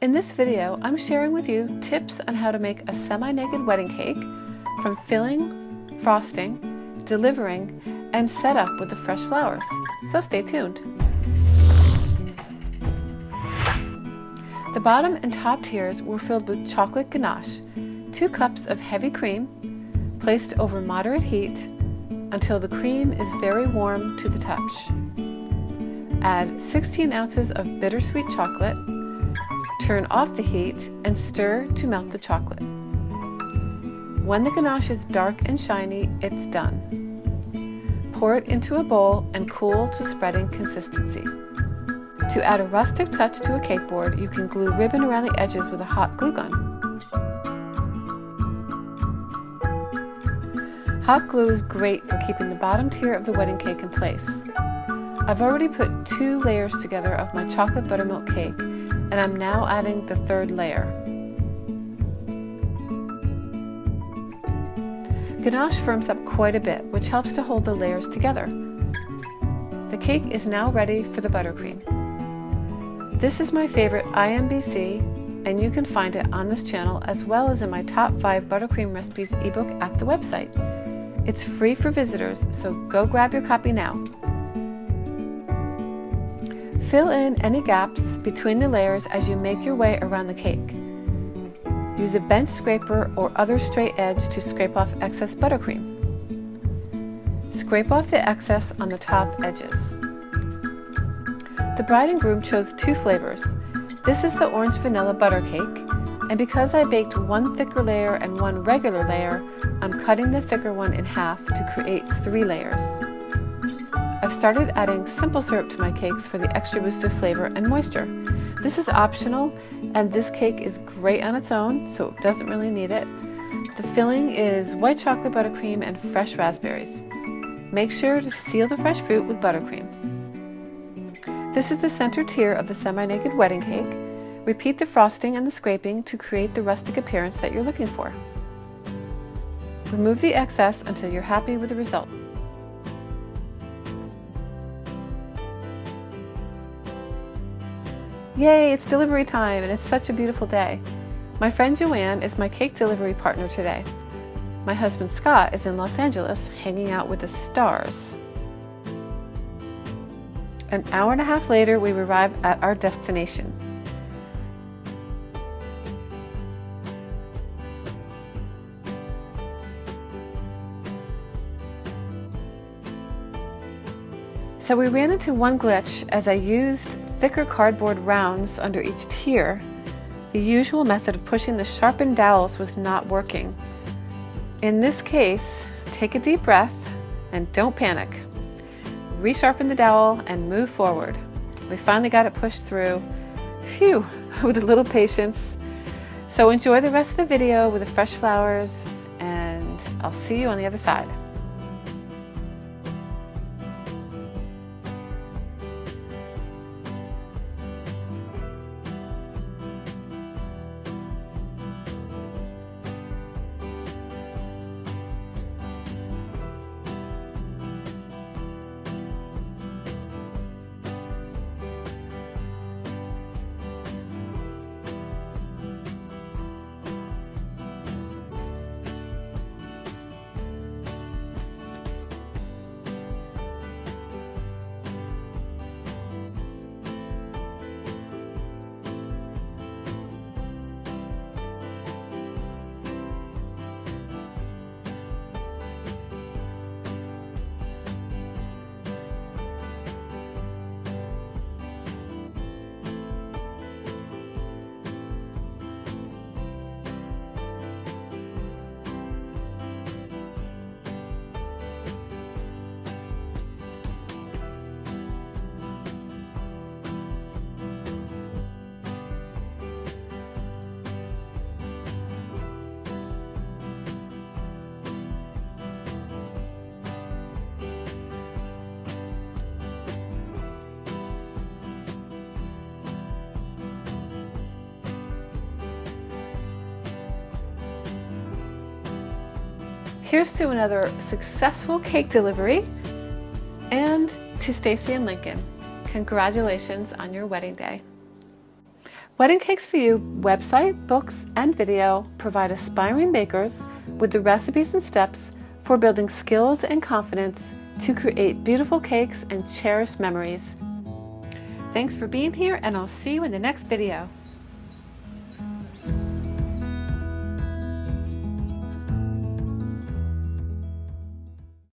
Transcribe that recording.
In this video, I'm sharing with you tips on how to make a semi-naked wedding cake from filling, frosting, delivering, and set up with the fresh flowers. So stay tuned. The bottom and top tiers were filled with chocolate ganache, 2 cups of heavy cream placed over moderate heat until the cream is very warm to the touch. Add 16 ounces of bittersweet chocolate. Turn off the heat and stir to melt the chocolate. When the ganache is dark and shiny, it's done. Pour it into a bowl and cool to spreading consistency. To add a rustic touch to a cake board, you can glue ribbon around the edges with a hot glue gun. Hot glue is great for keeping the bottom tier of the wedding cake in place. I've already put 2 layers together of my chocolate buttermilk cake, and I'm now adding the 3rd layer. Ganache firms up quite a bit, which helps to hold the layers together. The cake is now ready for the buttercream. This is my favorite IMBC, and you can find it on this channel as well as in my top 5 buttercream recipes ebook at the website. It's free for visitors, so go grab your copy now. Fill in any gaps between the layers as you make your way around the cake. Use a bench scraper or other straight edge to scrape off excess buttercream. Scrape off the excess on the top edges. The bride and groom chose 2 flavors. This is the orange vanilla butter cake, and because I baked 1 thicker layer and 1 regular layer, I'm cutting the thicker one in half to create 3 layers. I've started adding simple syrup to my cakes for the extra boost of flavor and moisture. This is optional, and this cake is great on its own, so it doesn't really need it. The filling is white chocolate buttercream and fresh raspberries. Make sure to seal the fresh fruit with buttercream. This is the center tier of the semi-naked wedding cake. Repeat the frosting and the scraping to create the rustic appearance that you're looking for. Remove the excess until you're happy with the result. Yay, it's delivery time, and it's such a beautiful day. My friend Joanne is my cake delivery partner today. My husband Scott is in Los Angeles hanging out with the stars. An hour and a half later, we arrive at our destination. So we ran into one glitch as I used thicker cardboard rounds under each tier. The usual method of pushing the sharpened dowels was not working. In this case, take a deep breath and don't panic. Resharpen the dowel and move forward. We finally got it pushed through. Phew, with a little patience. So enjoy the rest of the video with the fresh flowers, and I'll see you on the other side. Here's to another successful cake delivery, and to Stacy and Lincoln, congratulations on your wedding day. Wedding Cakes for You website, books, and video provide aspiring bakers with the recipes and steps for building skills and confidence to create beautiful cakes and cherish memories. Thanks for being here, and I'll see you in the next video.